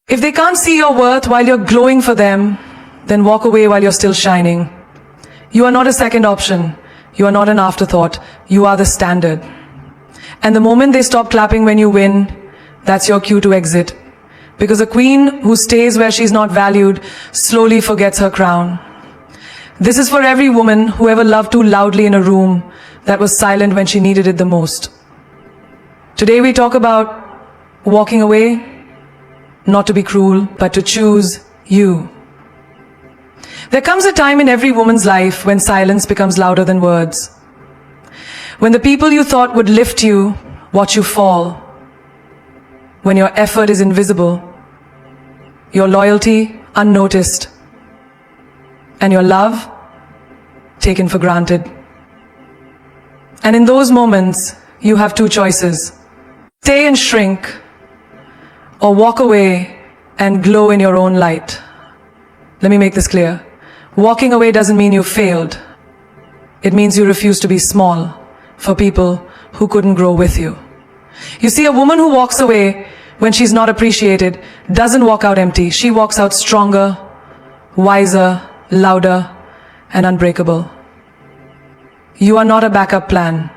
If they can't see your worth while you're glowing for them, then walk away while you're still shining. You are not a second option. You are not an afterthought. You are the standard. And the moment they stop clapping when you win, that's your cue to exit. Because a queen who stays where she's not valued slowly forgets her crown. This is for every woman who ever loved too loudly in a room that was silent when she needed it the most. Today we talk about walking away, not to be cruel, but to choose you. There comes a time in every woman's life when silence becomes louder than words. When the people you thought would lift you watch you fall. When your effort is invisible, your loyalty unnoticed, and your love taken for granted. And in those moments, you have two choices. Stay and shrink, or walk away and glow in your own light. Let me make this clear. Walking away doesn't mean you failed. It means you refuse to be small for people who couldn't grow with you. You see, a woman who walks away when she's not appreciated doesn't walk out empty. She walks out stronger, wiser, louder, and unbreakable. You are not a backup plan.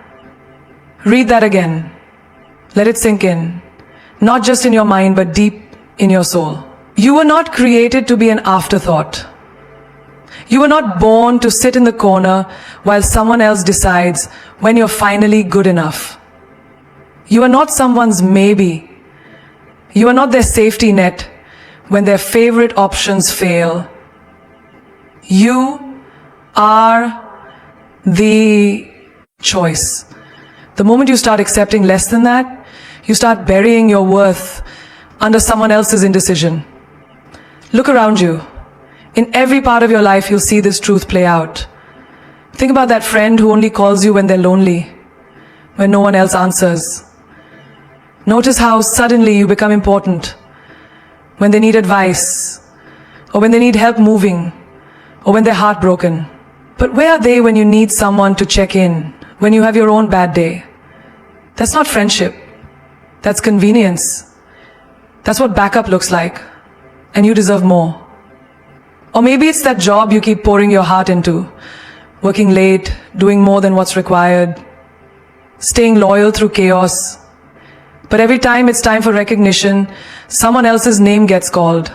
Read that again. Let it sink in. Not just in your mind, but deep in your soul. You were not created to be an afterthought. You were not born to sit in the corner while someone else decides when you're finally good enough. You are not someone's maybe. You are not their safety net when their favorite options fail. You are the choice. The moment you start accepting less than that, you start burying your worth under someone else's indecision. Look around you. In every part of your life, you'll see this truth play out. Think about that friend who only calls you when they're lonely, when no one else answers. Notice how suddenly you become important when they need advice, or when they need help moving, or when they're heartbroken. But where are they when you need someone to check in, when you have your own bad day? That's not friendship. That's convenience. That's what backup looks like. And you deserve more. Or maybe it's that job you keep pouring your heart into, working late, doing more than what's required, staying loyal through chaos. But every time it's time for recognition, someone else's name gets called.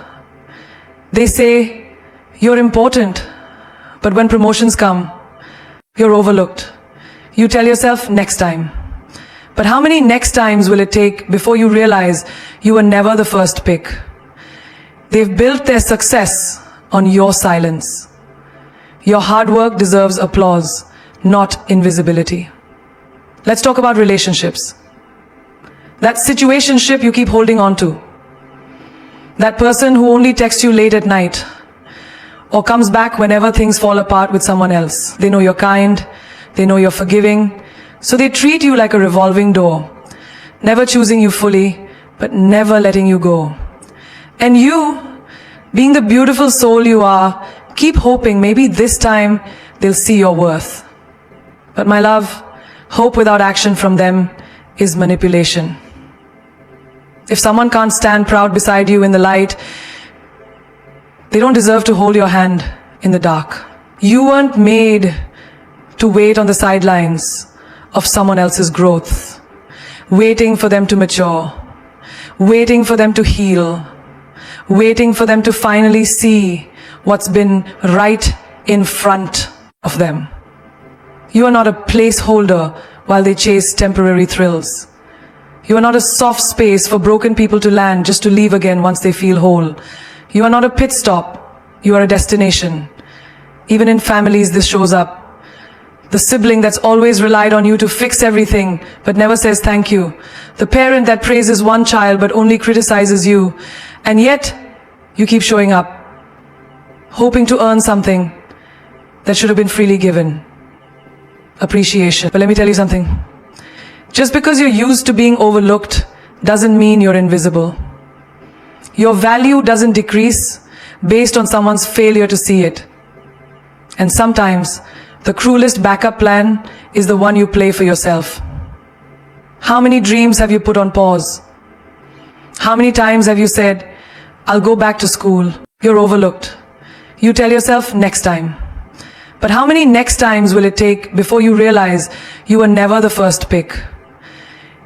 They say, you're important. But when promotions come, you're overlooked. You tell yourself, next time. But how many next times will it take before you realize you were never the first pick? They've built their success on your silence. Your hard work deserves applause, not invisibility. Let's talk about relationships. That situationship you keep holding on to. That person who only texts you late at night, or comes back whenever things fall apart with someone else. They know you're kind, they know you're forgiving, so they treat you like a revolving door, never choosing you fully, but never letting you go. And you, being the beautiful soul you are, keep hoping maybe this time they'll see your worth. But my love, hope without action from them is manipulation. If someone can't stand proud beside you in the light, they don't deserve to hold your hand in the dark. You weren't made to wait on the sidelines of someone else's growth, waiting for them to mature, waiting for them to heal, waiting for them to finally see what's been right in front of them. You are not a placeholder while they chase temporary thrills. You are not a soft space for broken people to land just to leave again once they feel whole. You are not a pit stop. You are a destination. Even in families, this shows up. The sibling that's always relied on you to fix everything but never says thank you. The parent that praises one child but only criticizes you. And yet, you keep showing up, hoping to earn something that should have been freely given. Appreciation. But let me tell you something. Just because you're used to being overlooked doesn't mean you're invisible. Your value doesn't decrease based on someone's failure to see it. And sometimes, the cruelest backup plan is the one you play for yourself. How many dreams have you put on pause? How many times have you said, I'll go back to school. You're overlooked. You tell yourself next time. But how many next times will it take before you realize you were never the first pick?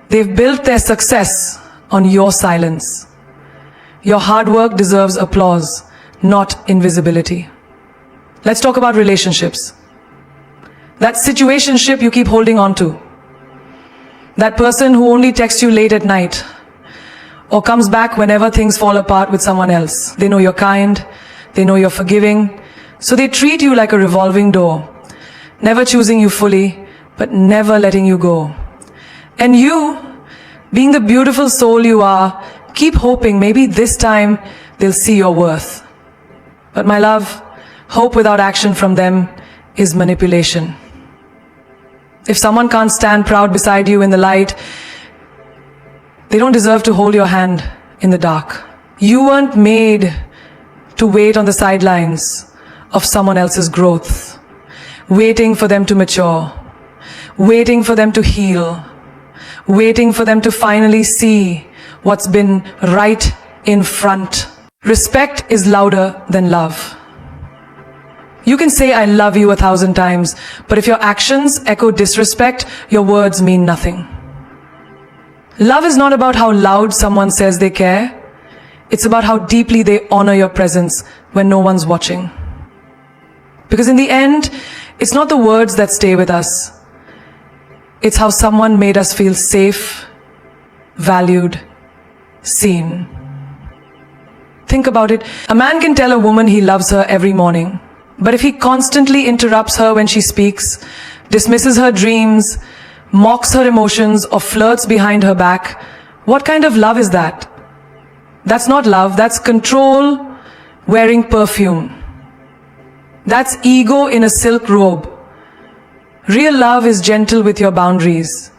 They've built their success on your silence. Your hard work deserves applause, not invisibility. Let's talk about relationships. That situationship you keep holding on to. That person who only texts you late at night or comes back whenever things fall apart with someone else. They know you're kind, they know you're forgiving, so they treat you like a revolving door, never choosing you fully, but never letting you go. And you, being the beautiful soul you are, keep hoping maybe this time they'll see your worth. But my love, hope without action from them is manipulation. If someone can't stand proud beside you in the light, they don't deserve to hold your hand in the dark. You weren't made to wait on the sidelines of someone else's growth, waiting for them to mature, waiting for them to heal, waiting for them to finally see what's been right in front. Respect is louder than love. You can say I love you 1,000 times, but if your actions echo disrespect, your words mean nothing. Love is not about how loud someone says they care. It's about how deeply they honor your presence when no one's watching. Because in the end, it's not the words that stay with us. It's how someone made us feel safe, valued, seen. Think about it. A man can tell a woman he loves her every morning. But if he constantly interrupts her when she speaks, dismisses her dreams, mocks her emotions, or flirts behind her back, what kind of love is that? That's not love, that's control wearing perfume. That's ego in a silk robe. Real love is gentle with your boundaries.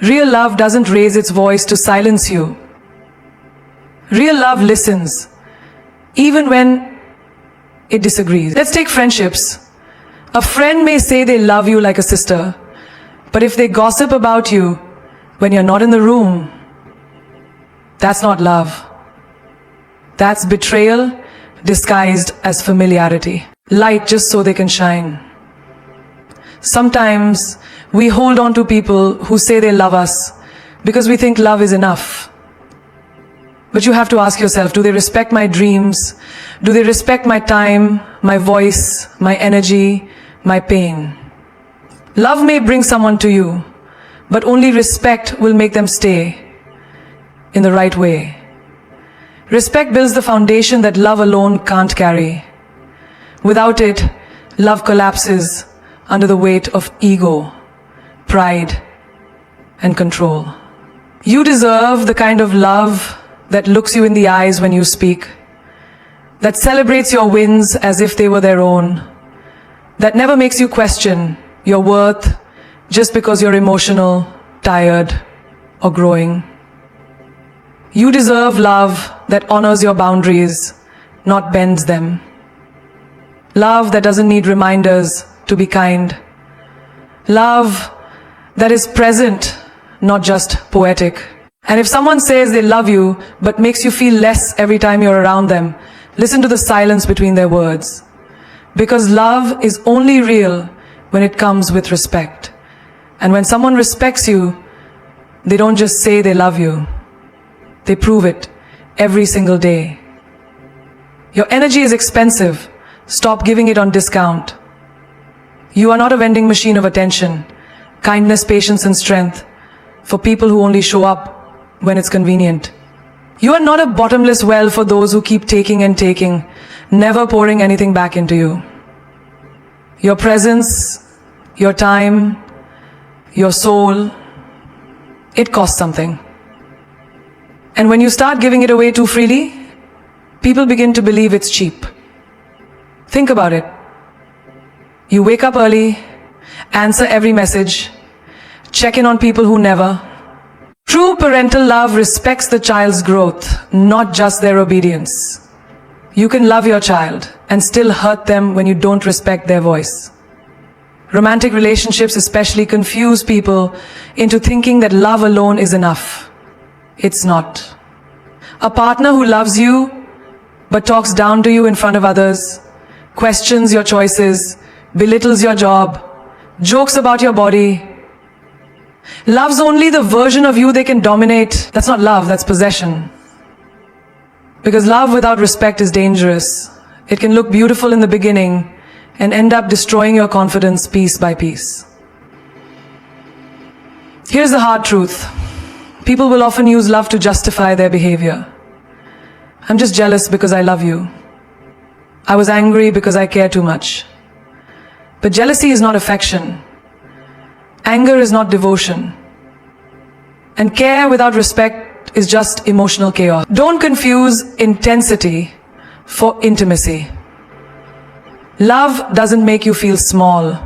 Real love doesn't raise its voice to silence you. Real love listens, even when it disagrees. Let's take friendships. A friend may say they love you like a sister, but if they gossip about you when you're not in the room, that's not love. That's betrayal disguised as familiarity. Light just so they can shine. Sometimes we hold on to people who say they love us because we think love is enough. But you have to ask yourself, do they respect my dreams? Do they respect my time, my voice, my energy, my pain? Love may bring someone to you, but only respect will make them stay in the right way. Respect builds the foundation that love alone can't carry. Without it, love collapses under the weight of ego, pride, and control. You deserve the kind of love that looks you in the eyes when you speak, that celebrates your wins as if they were their own, that never makes you question your worth just because you're emotional, tired, or growing. You deserve love that honors your boundaries, not bends them. Love that doesn't need reminders to be kind. Love that is present, not just poetic. And if someone says they love you, but makes you feel less every time you're around them, listen to the silence between their words. Because love is only real when it comes with respect. And when someone respects you, they don't just say they love you. They prove it every single day. Your energy is expensive. Stop giving it on discount. You are not a vending machine of attention, kindness, patience, and strength for people who only show up when it's convenient. You are not a bottomless well for those who keep taking and taking, never pouring anything back into you. Your presence, your time, your soul, it costs something. And when you start giving it away too freely, people begin to believe it's cheap. Think about it. You wake up early, answer every message, check in on people who never. True parental love respects the child's growth, not just their obedience. You can love your child and still hurt them when you don't respect their voice. Romantic relationships especially confuse people into thinking that love alone is enough. It's not. A partner who loves you but talks down to you in front of others, questions your choices, belittles your job, jokes about your body, loves only the version of you they can dominate. That's not love, that's possession. Because love without respect is dangerous. It can look beautiful in the beginning and end up destroying your confidence piece by piece. Here's the hard truth. People will often use love to justify their behavior. I'm just jealous because I love you. I was angry because I care too much. But jealousy is not affection. Anger is not devotion. And care without respect is just emotional chaos. Don't confuse intensity for intimacy. Love doesn't make you feel small.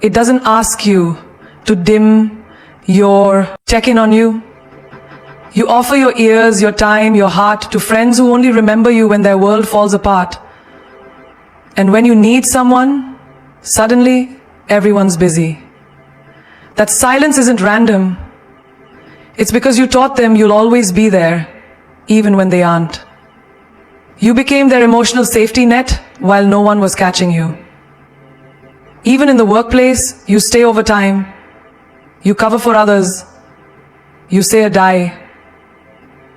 It doesn't ask you to dim your check-in on you. You offer your ears, your time, your heart to friends who only remember you when their world falls apart. And when you need someone, suddenly everyone's busy. That silence isn't random. It's because you taught them you'll always be there, even when they aren't. You became their emotional safety net while no one was catching you. Even in the workplace, you stay over time. You cover for others. You say a die.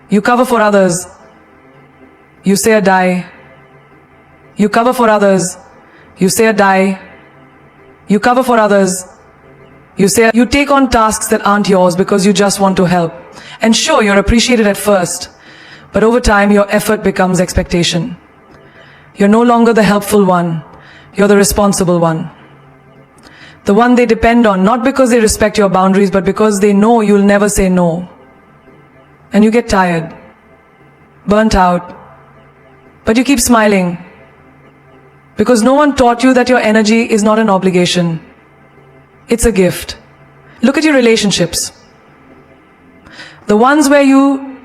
You cover for others. You say a die. You cover for others. You say a die. You cover for others. You take on tasks that aren't yours because you just want to help. And sure, you're appreciated at first, but over time your effort becomes expectation. You're no longer the helpful one. You're the responsible one. The one they depend on, not because they respect your boundaries, but because they know you'll never say no. And you get tired, burnt out, but you keep smiling. Because no one taught you that your energy is not an obligation. It's a gift. Look at your relationships. The ones where you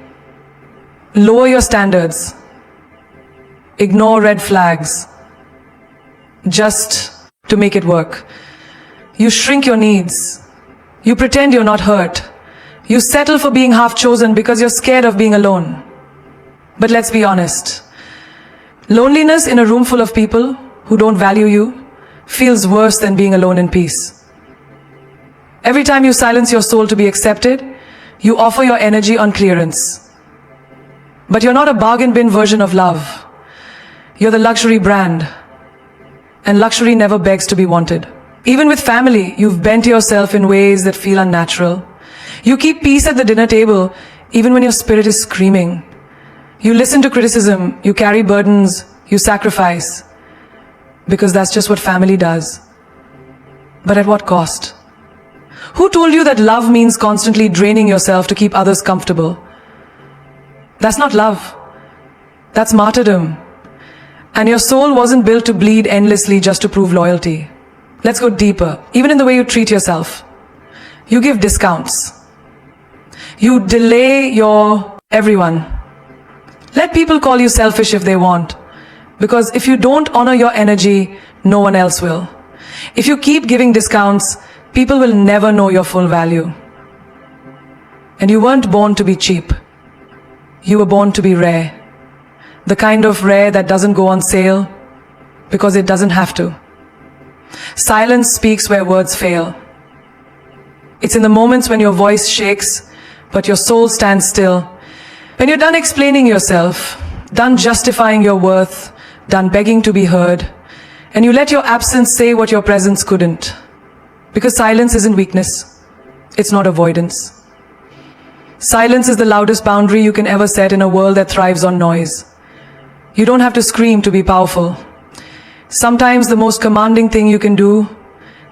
lower your standards, ignore red flags, just to make it work. You shrink your needs. You pretend you're not hurt. You settle for being half chosen because you're scared of being alone. But let's be honest. Loneliness in a room full of people who don't value you feels worse than being alone in peace. Every time you silence your soul to be accepted, you offer your energy on clearance. But you're not a bargain bin version of love. You're the luxury brand. And luxury never begs to be wanted. Even with family, you've bent yourself in ways that feel unnatural. You keep peace at the dinner table, even when your spirit is screaming. You listen to criticism, you carry burdens, you sacrifice. Because that's just what family does. But at what cost? Who told you that love means constantly draining yourself to keep others comfortable? That's not love. That's martyrdom. And your soul wasn't built to bleed endlessly just to prove loyalty. Let's go deeper. Even in the way you treat yourself. You give discounts. You delay your everyone. Let people call you selfish if they want. Because if you don't honor your energy, no one else will. If you keep giving discounts, people will never know your full value. And you weren't born to be cheap. You were born to be rare. The kind of rare that doesn't go on sale because it doesn't have to. Silence speaks where words fail. It's in the moments when your voice shakes, but your soul stands still. When you're done explaining yourself, done justifying your worth, done begging to be heard, and you let your absence say what your presence couldn't. Because silence isn't weakness. It's not avoidance. Silence is the loudest boundary you can ever set in a world that thrives on noise. You don't have to scream to be powerful. Sometimes the most commanding thing you can do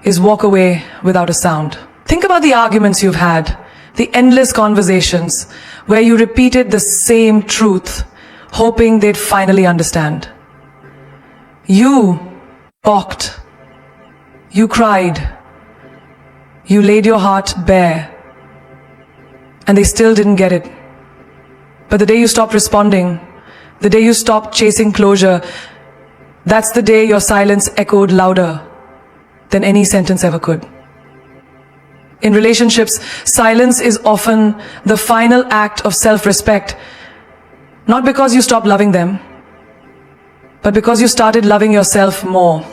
is walk away without a sound. Think about the arguments you've had, the endless conversations where you repeated the same truth, hoping they'd finally understand. You balked. You cried. You laid your heart bare. And they still didn't get it. But the day you stopped responding, the day you stopped chasing closure, that's the day your silence echoed louder than any sentence ever could. In relationships, silence is often the final act of self-respect Not because you stopped loving them, but because you started loving yourself more.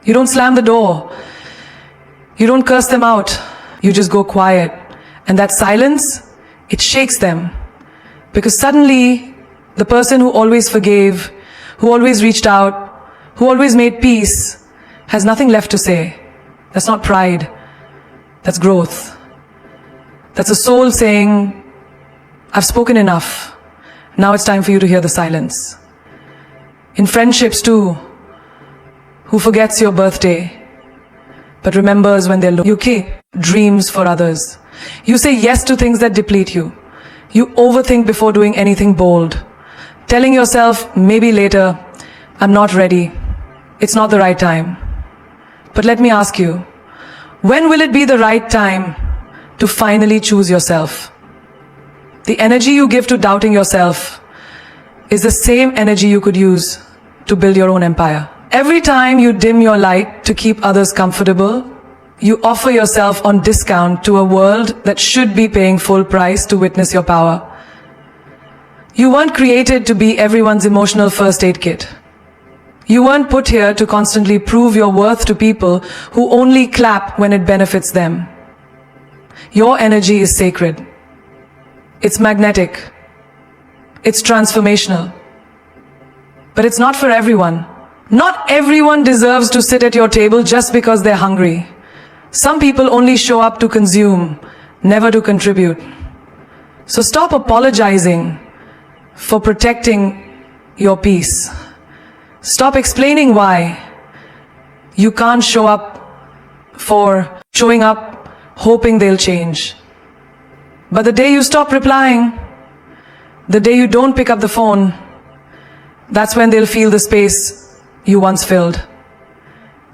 You don't slam the door. You don't curse them out. You just go quiet. And that silence, it shakes them. Because suddenly, the person who always forgave, who always reached out, who always made peace, has nothing left to say. That's not pride. That's growth. That's a soul saying, I've spoken enough. Now it's time for you to hear the silence. In friendships too, who forgets your birthday, but remembers when they're low. You keep dreams for others. You say yes to things that deplete you. You overthink before doing anything bold. Telling yourself, maybe later, I'm not ready. It's not the right time. But let me ask you, when will it be the right time to finally choose yourself? The energy you give to doubting yourself is the same energy you could use to build your own empire. Every time you dim your light to keep others comfortable, you offer yourself on discount to a world that should be paying full price to witness your power. You weren't created to be everyone's emotional first aid kit. You weren't put here to constantly prove your worth to people who only clap when it benefits them. Your energy is sacred. It's magnetic. It's transformational. But it's not for everyone. Not everyone deserves to sit at your table just because they're hungry. Some people only show up to consume, never to contribute. So stop apologizing for protecting your peace. Stop explaining why you can't show up for showing up, hoping they'll change. But the day you stop replying, the day you don't pick up the phone, that's when they'll feel the space you once filled.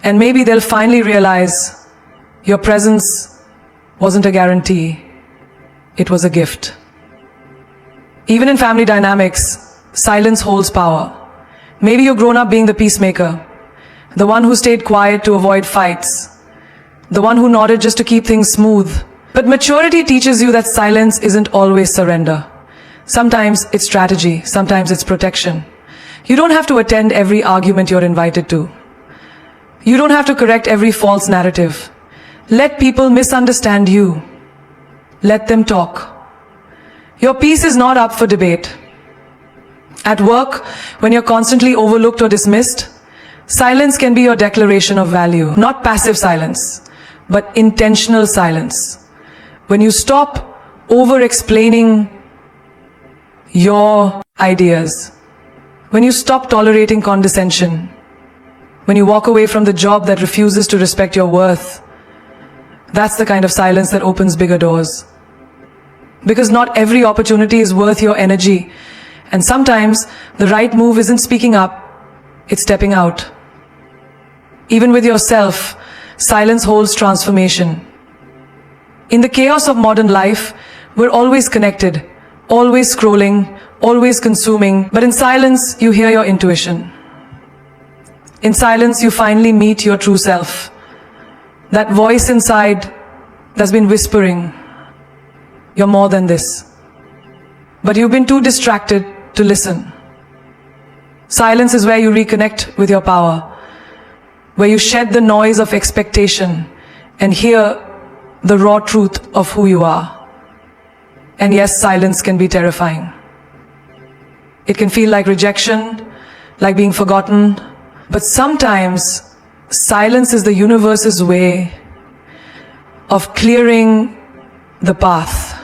And maybe they'll finally realize your presence wasn't a guarantee, it was a gift. Even in family dynamics, silence holds power. Maybe you've grown up being the peacemaker, the one who stayed quiet to avoid fights, the one who nodded just to keep things smooth. But maturity teaches you that silence isn't always surrender. Sometimes it's strategy, sometimes it's protection. You don't have to attend every argument you're invited to. You don't have to correct every false narrative. Let people misunderstand you. Let them talk. Your peace is not up for debate. At work, when you're constantly overlooked or dismissed, silence can be your declaration of value. Not passive silence, but intentional silence. When you stop over-explaining your ideas, when you stop tolerating condescension, when you walk away from the job that refuses to respect your worth, that's the kind of silence that opens bigger doors. Because not every opportunity is worth your energy, and sometimes the right move isn't speaking up, it's stepping out. Even with yourself, silence holds transformation. In the chaos of modern life, we're always connected, always scrolling, always consuming, but in silence, you hear your intuition. In silence, you finally meet your true self. That voice inside that's been whispering, you're more than this. But you've been too distracted to listen. Silence is where you reconnect with your power, where you shed the noise of expectation and hear the raw truth of who you are. And yes, silence can be terrifying. It can feel like rejection, like being forgotten, but sometimes silence is the universe's way of clearing the path,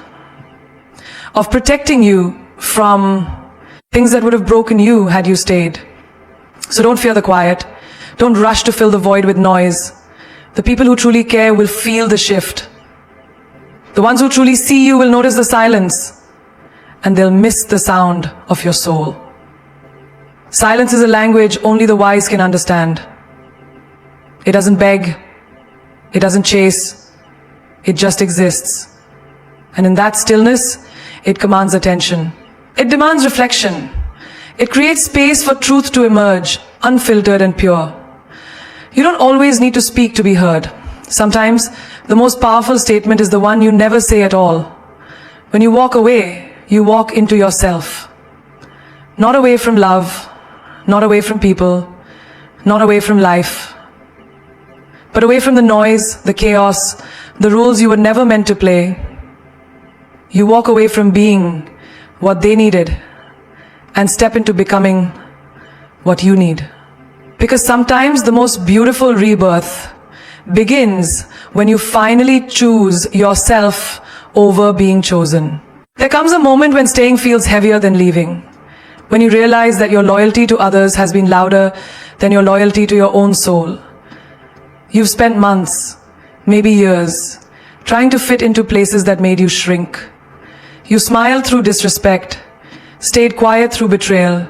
of protecting you from things that would have broken you had you stayed. So don't fear the quiet. Don't rush to fill the void with noise. The people who truly care will feel the shift. The ones who truly see you will notice the silence, and they'll miss the sound of your soul. Silence is a language only the wise can understand. It doesn't beg, it doesn't chase, it just exists. And in that stillness, it commands attention. It demands reflection. It creates space for truth to emerge, unfiltered and pure. You don't always need to speak to be heard. Sometimes, the most powerful statement is the one you never say at all. When you walk away, you walk into yourself. Not away from love, not away from people, not away from life, but away from the noise, the chaos, the rules you were never meant to play. You walk away from being what they needed and step into becoming what you need. Because sometimes the most beautiful rebirth begins when you finally choose yourself over being chosen. There comes a moment when staying feels heavier than leaving, when you realize that your loyalty to others has been louder than your loyalty to your own soul. You've spent months, maybe years, trying to fit into places that made you shrink. You smiled through disrespect, stayed quiet through betrayal,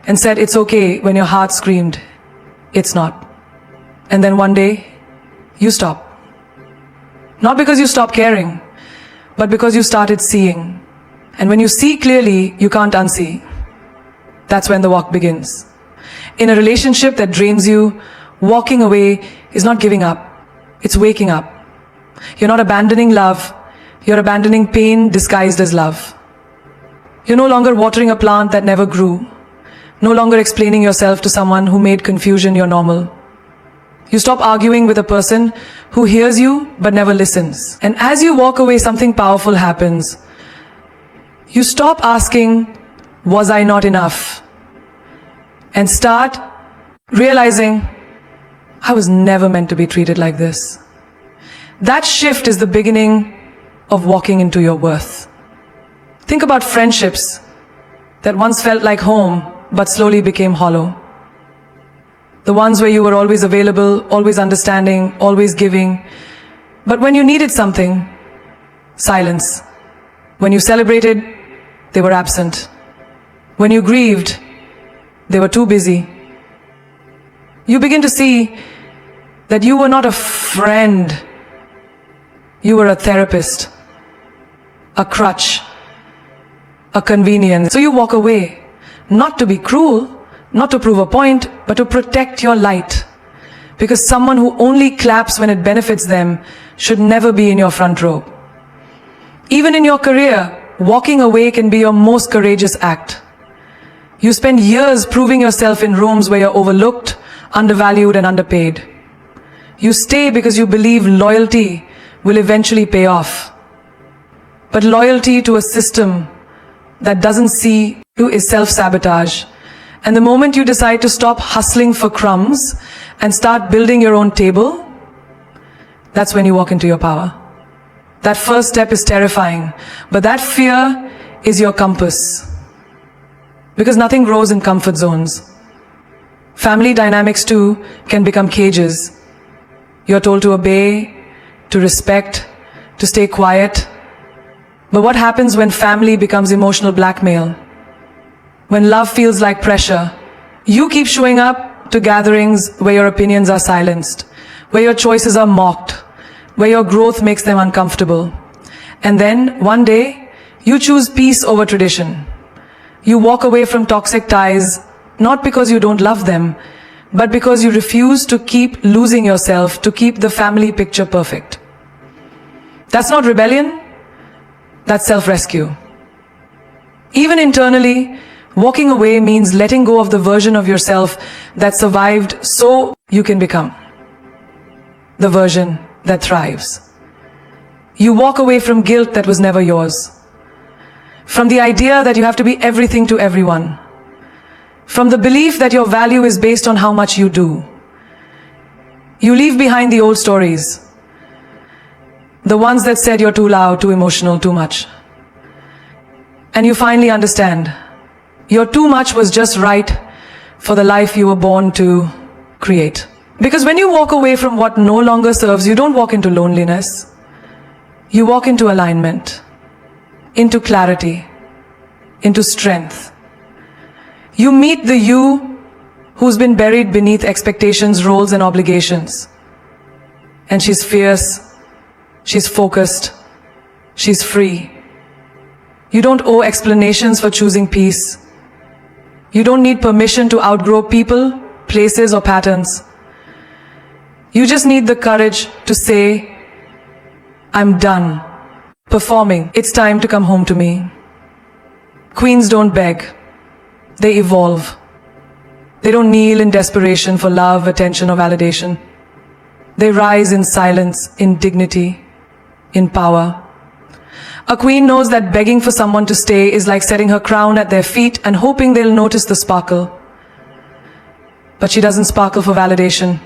and said it's okay when your heart screamed, it's not. And then one day, you stop. Not because you stopped caring, but because you started seeing. And when you see clearly, you can't unsee. That's when the walk begins. In a relationship that drains you, walking away is not giving up. It's waking up. You're not abandoning love. You're abandoning pain disguised as love. You're no longer watering a plant that never grew. No longer explaining yourself to someone who made confusion your normal. You stop arguing with a person who hears you but never listens. And as you walk away, something powerful happens. You stop asking, was I not enough? And start realizing, I was never meant to be treated like this. That shift is the beginning of walking into your worth. Think about friendships that once felt like home but slowly became hollow. The ones where you were always available, always understanding, always giving. But when you needed something, silence. When you celebrated, they were absent. When you grieved, they were too busy. You begin to see that you were not a friend. You were a therapist, a crutch, a convenience. So you walk away, not to be cruel, not to prove a point, but to protect your light. Because someone who only claps when it benefits them should never be in your front row. Even in your career, walking away can be your most courageous act. You spend years proving yourself in rooms where you're overlooked, undervalued, and underpaid. You stay because you believe loyalty will eventually pay off. But loyalty to a system that doesn't see you is self-sabotage. And the moment you decide to stop hustling for crumbs and start building your own table, that's when you walk into your power. That first step is terrifying, but that fear is your compass. Because nothing grows in comfort zones. Family dynamics too can become cages. You're told to obey, to respect, to stay quiet. But what happens when family becomes emotional blackmail? When love feels like pressure? You keep showing up to gatherings where your opinions are silenced, where your choices are mocked, where your growth makes them uncomfortable. And then, one day, you choose peace over tradition. You walk away from toxic ties, not because you don't love them, but because you refuse to keep losing yourself to keep the family picture perfect. That's not rebellion, that's self-rescue. Even internally, walking away means letting go of the version of yourself that survived so you can become the version that thrives. You walk away from guilt that was never yours, from the idea that you have to be everything to everyone, from the belief that your value is based on how much you do. You leave behind the old stories, the ones that said you're too loud, too emotional, too much. And you finally understand, your too much was just right for the life you were born to create. Because when you walk away from what no longer serves, you don't walk into loneliness. You walk into alignment, into clarity, into strength. You meet the you who's been buried beneath expectations, roles, and obligations. And she's fierce, she's focused, she's free. You don't owe explanations for choosing peace. You don't need permission to outgrow people, places, or patterns. You just need the courage to say, I'm done performing. It's time to come home to me. Queens don't beg. They evolve. They don't kneel in desperation for love, attention, or validation. They rise in silence, in dignity, in power. A queen knows that begging for someone to stay is like setting her crown at their feet and hoping they'll notice the sparkle. But she doesn't sparkle for validation.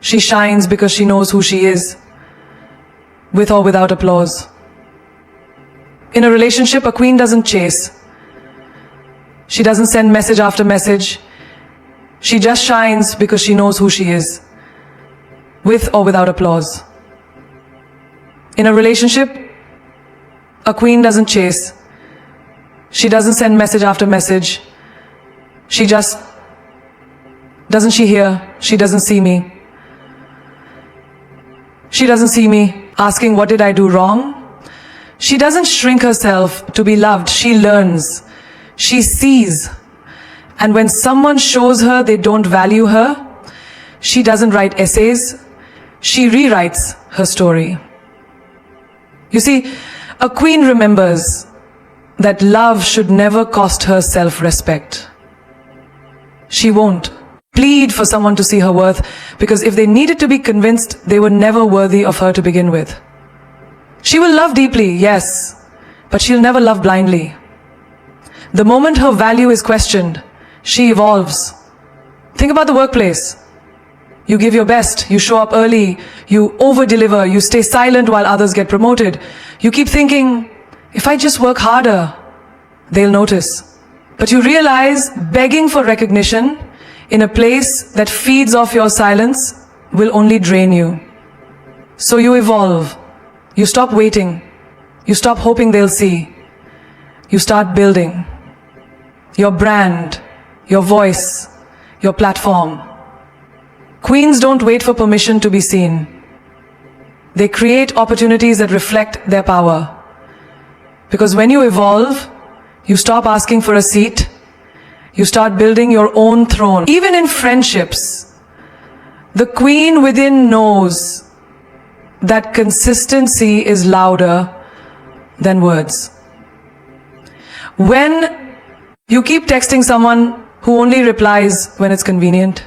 She shines because she knows who she is, with or without applause. In a relationship, a queen doesn't chase. She doesn't send message after message. She just shines because she knows who she is, with or without applause. In a relationship, a queen doesn't chase. She doesn't send message after message. She just, doesn't she hear? She doesn't see me. She doesn't see me asking, what did I do wrong? She doesn't shrink herself to be loved. She learns. She sees. And when someone shows her they don't value her, she doesn't write essays. She rewrites her story. You see, a queen remembers that love should never cost her self-respect. She won't plead for someone to see her worth, because if they needed to be convinced, they were never worthy of her to begin with. She will love deeply, yes, but she'll never love blindly. The moment her value is questioned, she evolves. Think about the workplace. You give your best, you show up early, you over-deliver, you stay silent while others get promoted. You keep thinking, if I just work harder, they'll notice. But you realize begging for recognition in a place that feeds off your silence will only drain you. So you evolve. You stop waiting. You stop hoping they'll see. You start building your brand, your voice, your platform. Queens don't wait for permission to be seen. They create opportunities that reflect their power. Because when you evolve, you stop asking for a seat. You start building your own throne. Even in friendships, the queen within knows that consistency is louder than words. When you keep texting someone who only replies when it's convenient,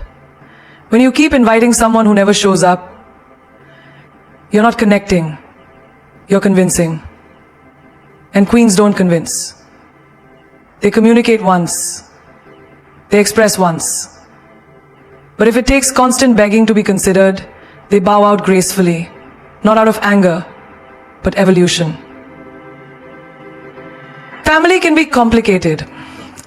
when you keep inviting someone who never shows up, you're not connecting, you're convincing. And queens don't convince. They communicate once. They express once. But if it takes constant begging to be considered, they bow out gracefully, not out of anger, but evolution. Family can be complicated.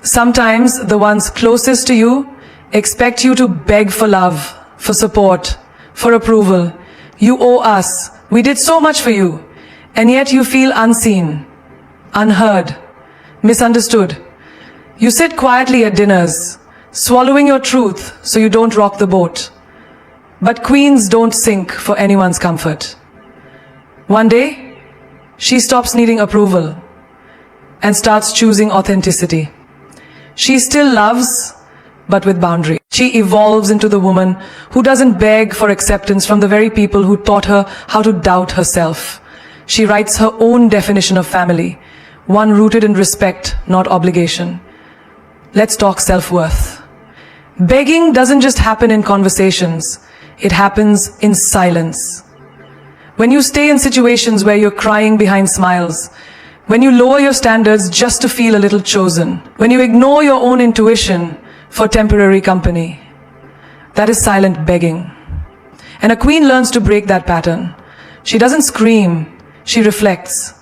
Sometimes the ones closest to you expect you to beg for love, for support, for approval. You owe us. We did so much for you. And yet you feel unseen, unheard, misunderstood. You sit quietly at dinners, swallowing your truth so you don't rock the boat. But queens don't sink for anyone's comfort. One day, she stops needing approval and starts choosing authenticity. She still loves, but with boundary. She evolves into the woman who doesn't beg for acceptance from the very people who taught her how to doubt herself. She writes her own definition of family, one rooted in respect, not obligation. Let's talk self-worth. Begging doesn't just happen in conversations. It happens in silence. When you stay in situations where you're crying behind smiles, when you lower your standards just to feel a little chosen, when you ignore your own intuition for temporary company, that is silent begging. And a queen learns to break that pattern. She doesn't scream, she reflects.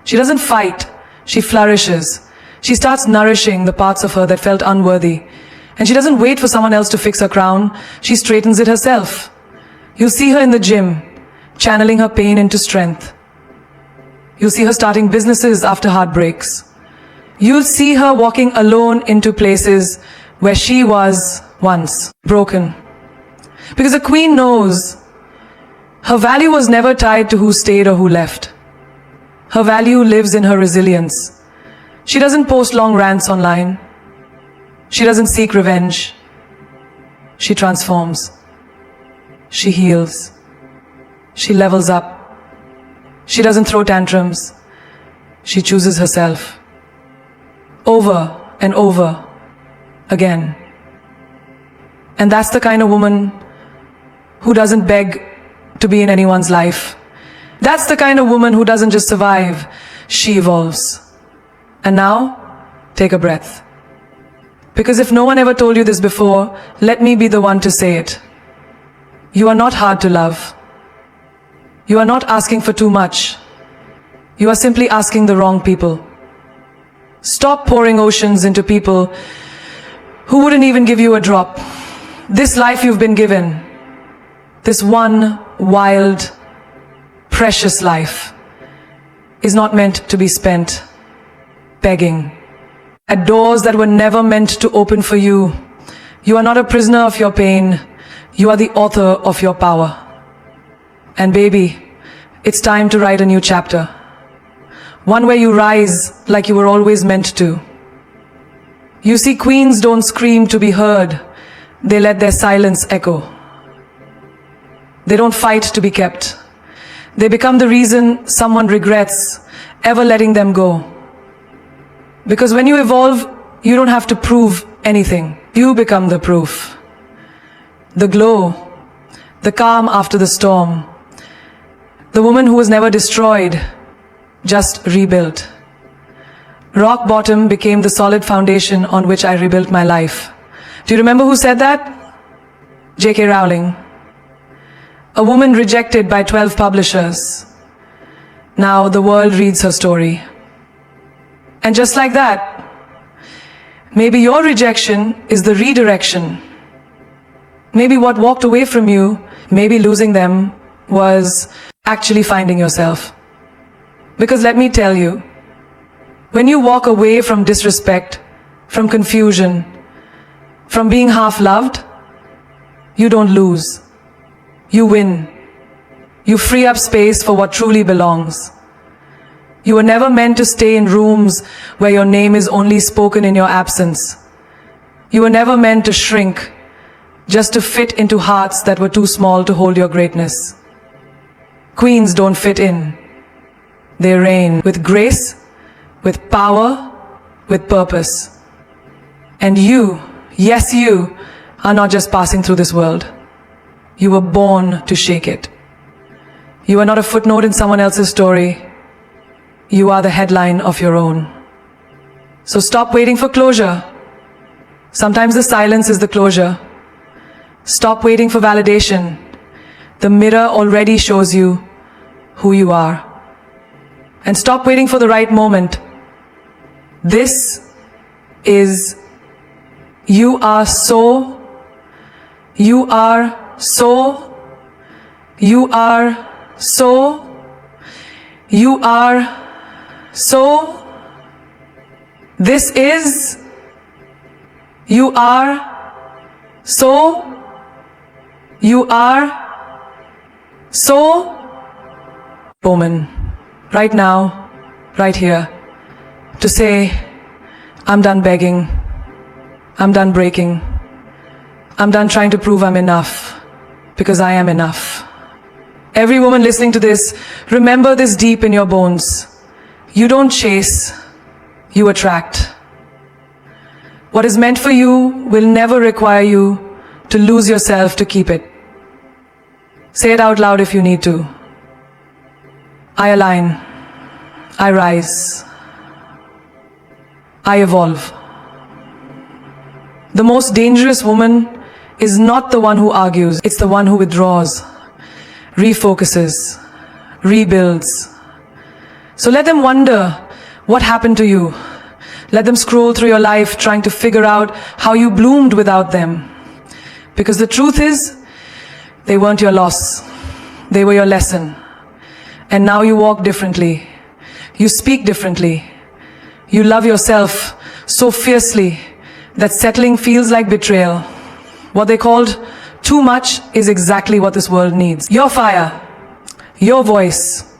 She doesn't fight, she flourishes. She starts nourishing the parts of her that felt unworthy. And she doesn't wait for someone else to fix her crown, she straightens it herself. You'll see her in the gym, channeling her pain into strength. You'll see her starting businesses after heartbreaks. You'll see her walking alone into places where she was once broken. Because a queen knows her value was never tied to who stayed or who left. Her value lives in her resilience. She doesn't post long rants online. She doesn't seek revenge. She transforms. She heals. She levels up. She doesn't throw tantrums. She chooses herself. over and over again. And that's the kind of woman who doesn't beg to be in anyone's life. That's the kind of woman who doesn't just survive, she evolves. And now, take a breath. Because if no one ever told you this before, let me be the one to say it. You are not hard to love. You are not asking for too much. You are simply asking the wrong people. Stop pouring oceans into people who wouldn't even give you a drop. This life you've been given, this one wild, precious life, is not meant to be spent begging at doors that were never meant to open for you. You are not a prisoner of your pain. You are the author of your power. And baby, it's time to write a new chapter. One where you rise like you were always meant to. You see, queens don't scream to be heard. They let their silence echo. They don't fight to be kept. They become the reason someone regrets ever letting them go. Because when you evolve, you don't have to prove anything. You become the proof. The glow, the calm after the storm. The woman who was never destroyed, just rebuilt. Rock bottom became the solid foundation on which I rebuilt my life. Do you remember who said that? J.K. Rowling. A woman rejected by 12 publishers. Now the world reads her story. And just like that, maybe your rejection is the redirection. Maybe what walked away from you, maybe losing them, was actually finding yourself. Because let me tell you, when you walk away from disrespect, from confusion, from being half-loved, you don't lose. You win. You free up space for what truly belongs. You were never meant to stay in rooms where your name is only spoken in your absence. You were never meant to shrink just to fit into hearts that were too small to hold your greatness. Queens don't fit in. They reign with grace, with power, with purpose. And you, yes you, are not just passing through this world. You were born to shake it. You are not a footnote in someone else's story. You are the headline of your own. So stop waiting for closure. Sometimes the silence is the closure. Stop waiting for validation. The mirror already shows you who you are. And stop waiting for the right moment. This is, you are so, you are so, you are so, you are so, this is, you are so, you are so, woman, right now, right here, to say, I'm done begging, I'm done breaking, I'm done trying to prove I'm enough, because I am enough. Every woman listening to this, remember this deep in your bones. You don't chase, you attract. What is meant for you will never require you to lose yourself to keep it. Say it out loud if you need to. I align. I rise. I evolve. The most dangerous woman is not the one who argues, it's the one who withdraws, refocuses, rebuilds. So let them wonder what happened to you. Let them scroll through your life trying to figure out how you bloomed without them. Because the truth is, they weren't your loss. They were your lesson. And now you walk differently. You speak differently. You love yourself so fiercely that settling feels like betrayal. What they called too much is exactly what this world needs. Your fire, your voice,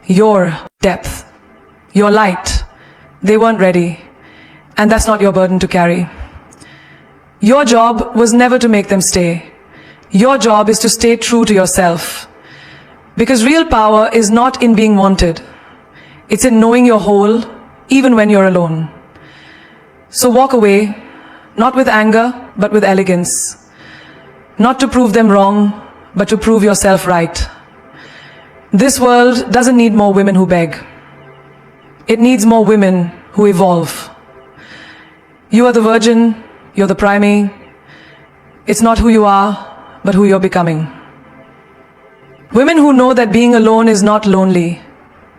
your depth, your light. They weren't ready. And that's not your burden to carry. Your job was never to make them stay. Your job is to stay true to yourself. Because real power is not in being wanted. It's in knowing you're whole, even when you're alone. So walk away, not with anger, but with elegance. Not to prove them wrong, but to prove yourself right. This world doesn't need more women who beg. It needs more women who evolve. You are the virgin, you're the primate. It's not who you are, but who you're becoming. Women who know that being alone is not lonely,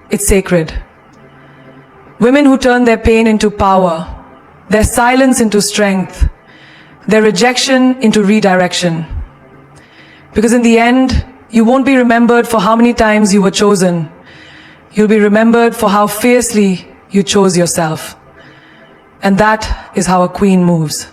it's sacred. Women who turn their pain into power, their silence into strength, their rejection into redirection. Because in the end, you won't be remembered for how many times you were chosen. You'll be remembered for how fiercely you chose yourself. And that is how a queen moves.